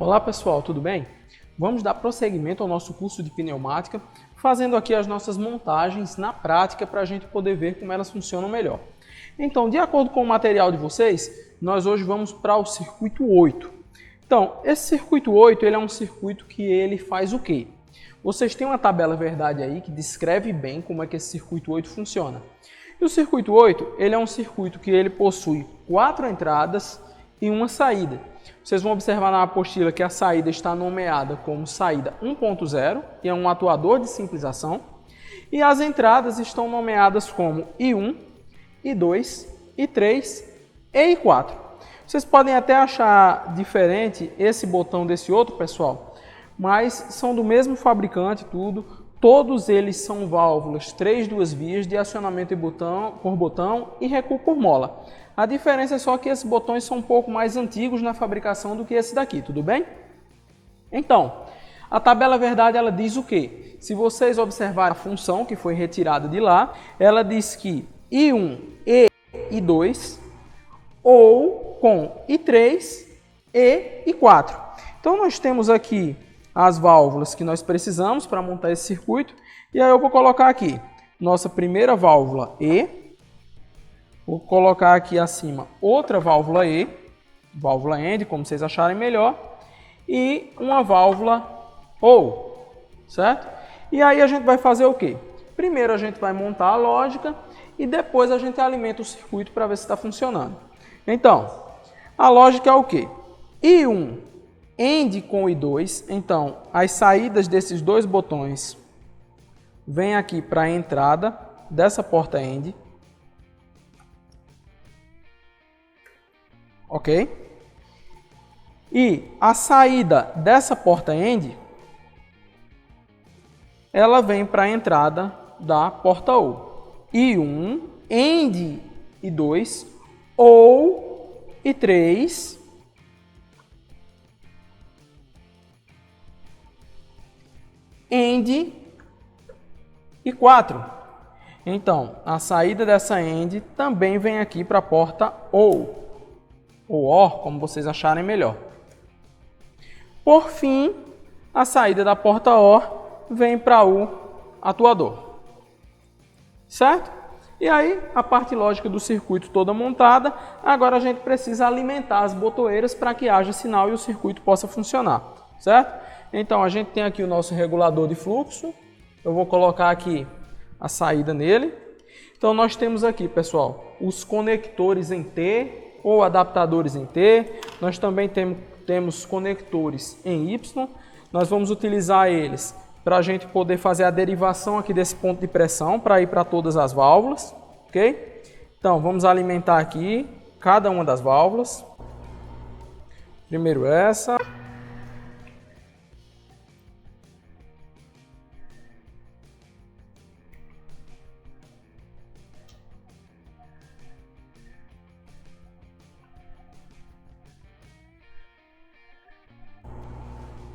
Olá pessoal, tudo bem? Vamos dar prosseguimento ao nosso curso de pneumática, fazendo aqui as nossas montagens na prática para a gente poder ver como elas funcionam melhor. Então, de acordo com o material de vocês, nós hoje vamos para o circuito 8. Então, esse circuito 8 ele é um circuito que ele faz o quê? Vocês têm uma tabela verdade aí que descreve bem como é que esse circuito 8 funciona. E o circuito 8 ele é um circuito que ele possui 4 entradas e uma saída. Vocês vão observar na apostila que a saída está nomeada como saída 1.0 e é um atuador de simplização. E as entradas estão nomeadas como I1, I2, I3 e I4. Vocês podem até achar diferente esse botão desse outro, pessoal, mas são do mesmo fabricante tudo. Todos eles são válvulas 3 duas vias de acionamento por botão e recuo por mola. A diferença é só que esses botões são um pouco mais antigos na fabricação do que esse daqui, tudo bem? Então, a tabela verdade ela diz o quê? Se vocês observarem a função que foi retirada de lá, ela diz que I1 e I2 ou com I3 e I4. Então nós temos aqui as válvulas que nós precisamos para montar esse circuito. E aí eu vou colocar aqui nossa primeira válvula E. Vou colocar aqui acima outra válvula E, válvula END, como vocês acharem melhor. E uma válvula OU, certo? E aí a gente vai fazer o quê? Primeiro a gente vai montar a lógica e depois a gente alimenta o circuito para ver se está funcionando. Então, a lógica é o quê? I1 END com I2, então as saídas desses dois botões vêm aqui para a entrada dessa porta END, ok? E a saída dessa porta END, ela vem para a entrada da porta OU. I1 END I2 ou I3 END I4. Então, a saída dessa END também vem aqui para a porta OU, ou OR, como vocês acharem melhor. Por fim, a saída da porta OR vem para o atuador. Certo? E aí, a parte lógica do circuito toda montada, agora a gente precisa alimentar as botoeiras para que haja sinal e o circuito possa funcionar. Certo? Então, a gente tem aqui o nosso regulador de fluxo. Eu vou colocar aqui a saída nele. Então, nós temos aqui, pessoal, os conectores em T ou adaptadores em T. Nós também temos conectores em Y. Nós vamos utilizar eles para a gente poder fazer a derivação aqui desse ponto de pressão para ir para todas as válvulas. Ok? Então, vamos alimentar aqui cada uma das válvulas. Primeiro essa.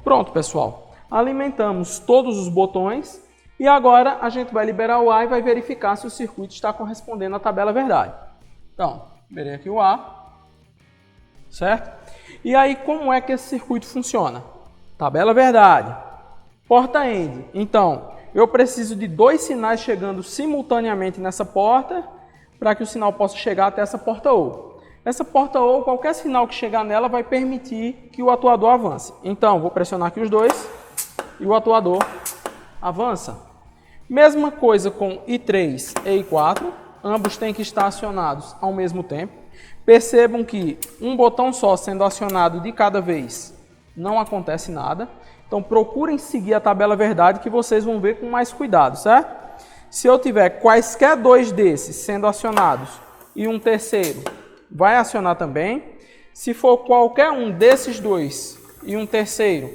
Pronto, pessoal. Alimentamos todos os botões e agora a gente vai liberar o A e vai verificar se o circuito está correspondendo à tabela verdade. Então, liberei aqui o A, certo? E aí, como é que esse circuito funciona? Tabela verdade, porta END. Então, eu preciso de 2 sinais chegando simultaneamente nessa porta para que o sinal possa chegar até essa porta OU. Essa porta OU, qualquer sinal que chegar nela vai permitir que o atuador avance. Então, vou pressionar aqui os dois e o atuador avança. Mesma coisa com I3 e I4, ambos têm que estar acionados ao mesmo tempo. Percebam que um botão só sendo acionado de cada vez não acontece nada. Então, procurem seguir a tabela verdade que vocês vão ver com mais cuidado, certo? Se eu tiver quaisquer 2 desses sendo acionados e um terceiro vai acionar também. Se for qualquer um desses 2 e um terceiro,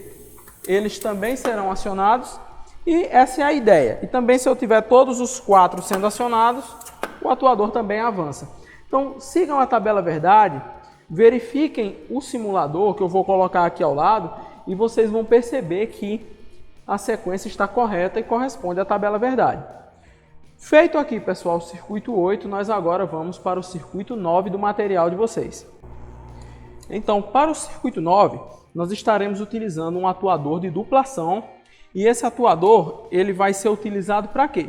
eles também serão acionados. E essa é a ideia. E também se eu tiver todos os 4 sendo acionados, o atuador também avança. Então sigam a tabela verdade, verifiquem o simulador que eu vou colocar aqui ao lado e vocês vão perceber que a sequência está correta e corresponde à tabela verdade. Feito aqui, pessoal, o circuito 8, nós agora vamos para o circuito 9 do material de vocês. Então, para o circuito 9, nós estaremos utilizando um atuador de dupla ação. E esse atuador, ele vai ser utilizado para quê?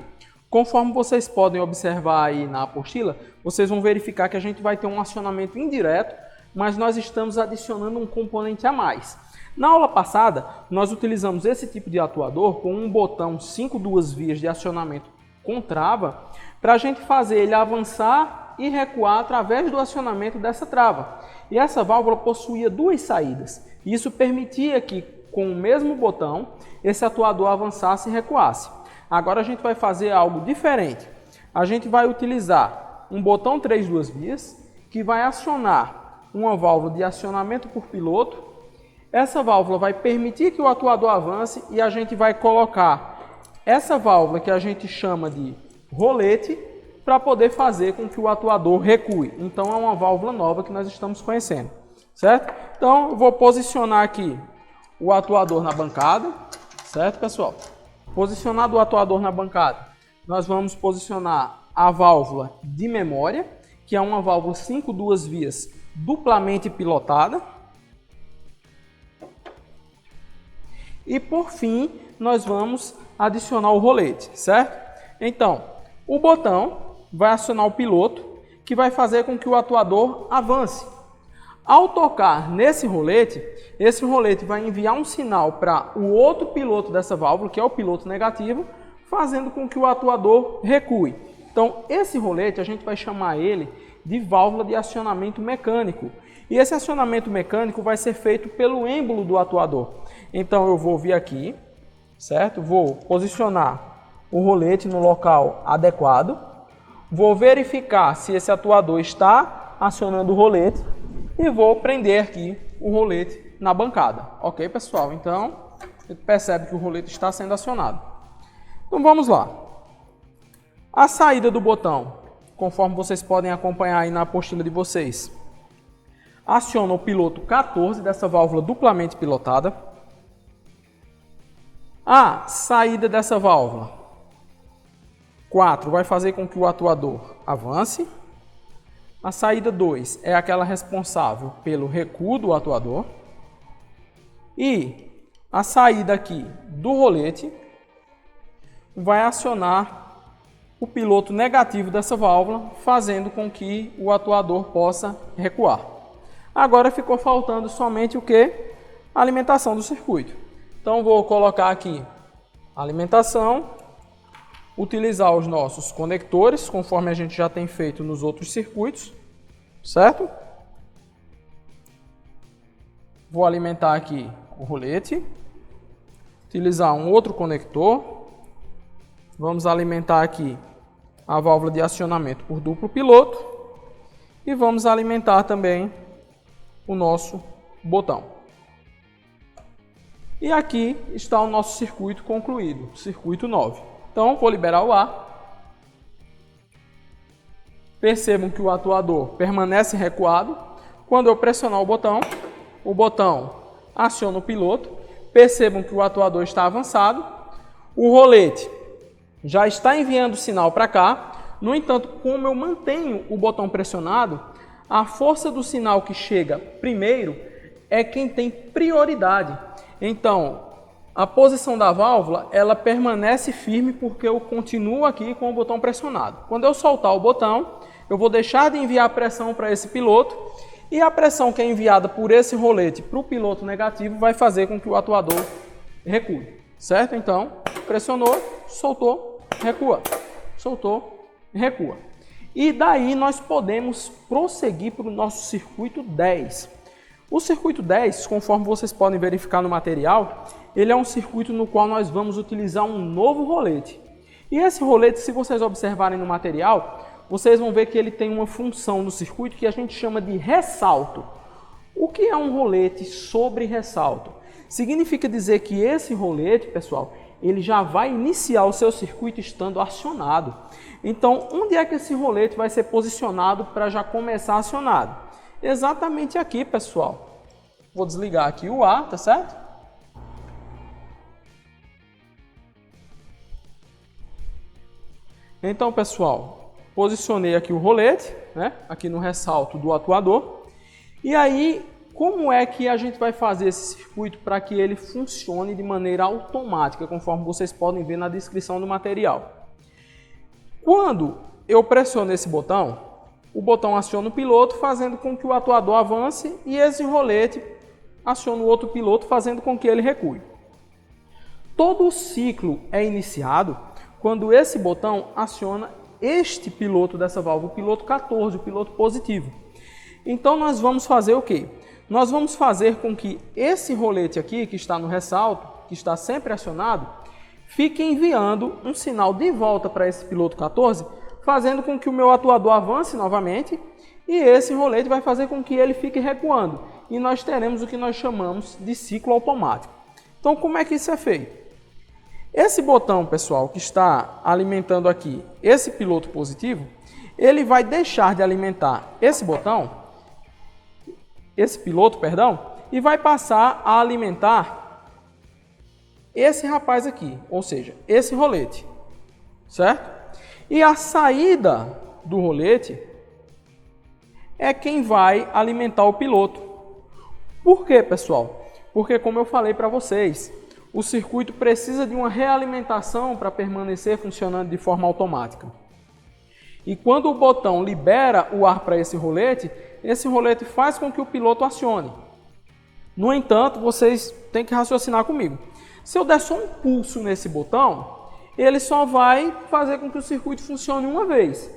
Conforme vocês podem observar aí na apostila, vocês vão verificar que a gente vai ter um acionamento indireto, mas nós estamos adicionando um componente a mais. Na aula passada, nós utilizamos esse tipo de atuador com um botão 5 duas vias de acionamento com trava, para a gente fazer ele avançar e recuar através do acionamento dessa trava. E essa válvula possuía duas saídas. Isso permitia que, com o mesmo botão, esse atuador avançasse e recuasse. Agora a gente vai fazer algo diferente. A gente vai utilizar um botão 3 duas vias, que vai acionar uma válvula de acionamento por piloto. Essa válvula vai permitir que o atuador avance e a gente vai colocar essa válvula que a gente chama de rolete para poder fazer com que o atuador recue. Então é uma válvula nova que nós estamos conhecendo, certo? Então eu vou posicionar aqui o atuador na bancada, certo, pessoal? Posicionado o atuador na bancada, nós vamos posicionar a válvula de memória, que é uma válvula 5 duas vias duplamente pilotada. E por fim, nós vamos adicionar o rolete, certo? Então, o botão vai acionar o piloto, que vai fazer com que o atuador avance. Ao tocar nesse rolete, esse rolete vai enviar um sinal para o outro piloto dessa válvula, que é o piloto negativo, fazendo com que o atuador recue. Então, esse rolete a gente vai chamar ele de válvula de acionamento mecânico. E esse acionamento mecânico vai ser feito pelo êmbolo do atuador. Então, eu vou vir aqui, certo? Vou posicionar o rolete no local adequado. Vou verificar se esse atuador está acionando o rolete e vou prender aqui o rolete na bancada. Ok, pessoal? Então, você percebe que o rolete está sendo acionado. Então, vamos lá. A saída do botão, conforme vocês podem acompanhar aí na apostila de vocês, aciona o piloto 14 dessa válvula duplamente pilotada. A saída dessa válvula 4 vai fazer com que o atuador avance. A saída 2 é aquela responsável pelo recuo do atuador. E a saída aqui do rolete vai acionar o piloto negativo dessa válvula, fazendo com que o atuador possa recuar. Agora ficou faltando somente o que? A alimentação do circuito. Então vou colocar aqui a alimentação, utilizar os nossos conectores, conforme a gente já tem feito nos outros circuitos, certo? Vou alimentar aqui o rolete, utilizar um outro conector, vamos alimentar aqui a válvula de acionamento por duplo piloto e vamos alimentar também o nosso botão. E aqui está o nosso circuito concluído, circuito 9. Então, vou liberar o ar. Percebam que o atuador permanece recuado. Quando eu pressionar o botão aciona o piloto. Percebam que o atuador está avançado. O rolete já está enviando sinal para cá. No entanto, como eu mantenho o botão pressionado, a força do sinal que chega primeiro é quem tem prioridade. Então, a posição da válvula, ela permanece firme porque eu continuo aqui com o botão pressionado. Quando eu soltar o botão, eu vou deixar de enviar pressão para esse piloto e a pressão que é enviada por esse rolete para o piloto negativo vai fazer com que o atuador recue, certo? Então, pressionou, soltou, recua, soltou, recua. E daí nós podemos prosseguir para o nosso circuito 10. O circuito 10, conforme vocês podem verificar no material, ele é um circuito no qual nós vamos utilizar um novo rolete. E esse rolete, se vocês observarem no material, vocês vão ver que ele tem uma função no circuito que a gente chama de ressalto. O que é um rolete sobre ressalto? Significa dizer que esse rolete, pessoal, ele já vai iniciar o seu circuito estando acionado. Então, onde é que esse rolete vai ser posicionado para já começar acionado? Exatamente aqui, pessoal. Vou desligar aqui o ar, tá certo? Então, pessoal, posicionei aqui o rolete, né? Aqui no ressalto do atuador. E aí, como é que a gente vai fazer esse circuito para que ele funcione de maneira automática, conforme vocês podem ver na descrição do material. Quando eu pressiono esse botão, o botão aciona o piloto, fazendo com que o atuador avance, e esse rolete aciona o outro piloto, fazendo com que ele recue. Todo o ciclo é iniciado quando esse botão aciona este piloto dessa válvula, o piloto 14, o piloto positivo. Então nós vamos fazer o quê? Nós vamos fazer com que esse rolete aqui, que está no ressalto, que está sempre acionado, fique enviando um sinal de volta para esse piloto 14, fazendo com que o meu atuador avance novamente, e esse rolete vai fazer com que ele fique recuando. E nós teremos o que nós chamamos de ciclo automático. Então, como é que isso é feito? Esse botão, pessoal, que está alimentando aqui esse piloto positivo, ele vai deixar de alimentar esse piloto, e vai passar a alimentar esse rapaz aqui, ou seja, esse rolete, certo? E a saída do rolete é quem vai alimentar o piloto. Por quê, pessoal? Porque, como eu falei para vocês, o circuito precisa de uma realimentação para permanecer funcionando de forma automática. E quando o botão libera o ar para esse rolete faz com que o piloto acione. No entanto, vocês têm que raciocinar comigo. Se eu der só um pulso nesse botão, ele só vai fazer com que o circuito funcione uma vez.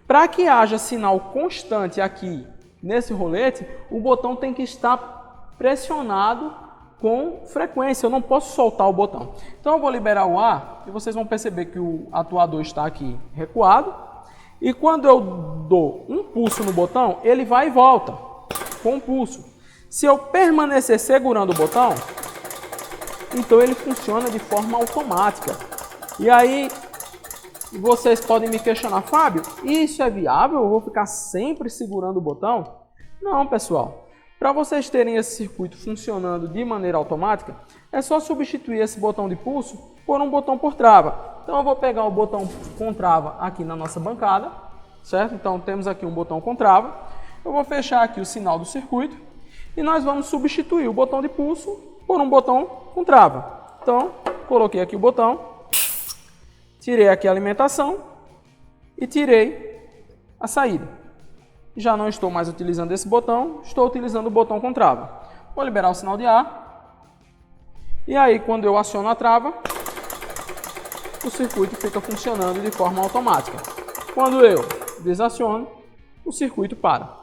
Para que haja sinal constante aqui nesse rolete, o botão tem que estar pressionado com frequência. Eu não posso soltar o botão. Então eu vou liberar o ar e vocês vão perceber que o atuador está aqui recuado. E quando eu dou um pulso no botão, ele vai e volta com um pulso. Se eu permanecer segurando o botão, então ele funciona de forma automática. E aí vocês podem me questionar, Fábio, isso é viável? Eu vou ficar sempre segurando o botão? Não, pessoal. Para vocês terem esse circuito funcionando de maneira automática, é só substituir esse botão de pulso por um botão por trava. Então eu vou pegar o botão com trava aqui na nossa bancada, certo? Então temos aqui um botão com trava. Eu vou fechar aqui o sinal do circuito e nós vamos substituir o botão de pulso por um botão com trava. Então, coloquei aqui o botão, tirei aqui a alimentação e tirei a saída. Já não estou mais utilizando esse botão, estou utilizando o botão com trava. Vou liberar o sinal de ar. E aí, quando eu aciono a trava, o circuito fica funcionando de forma automática. Quando eu desaciono, o circuito para.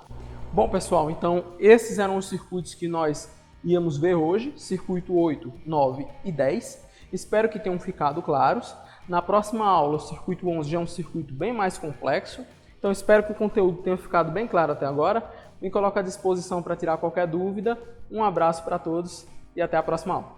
Bom, pessoal, então esses eram os circuitos que nós íamos ver hoje, circuito 8, 9 e 10. Espero que tenham ficado claros. Na próxima aula, o circuito 11 já é um circuito bem mais complexo. Então, espero que o conteúdo tenha ficado bem claro até agora. Me coloco à disposição para tirar qualquer dúvida. Um abraço para todos e até a próxima aula.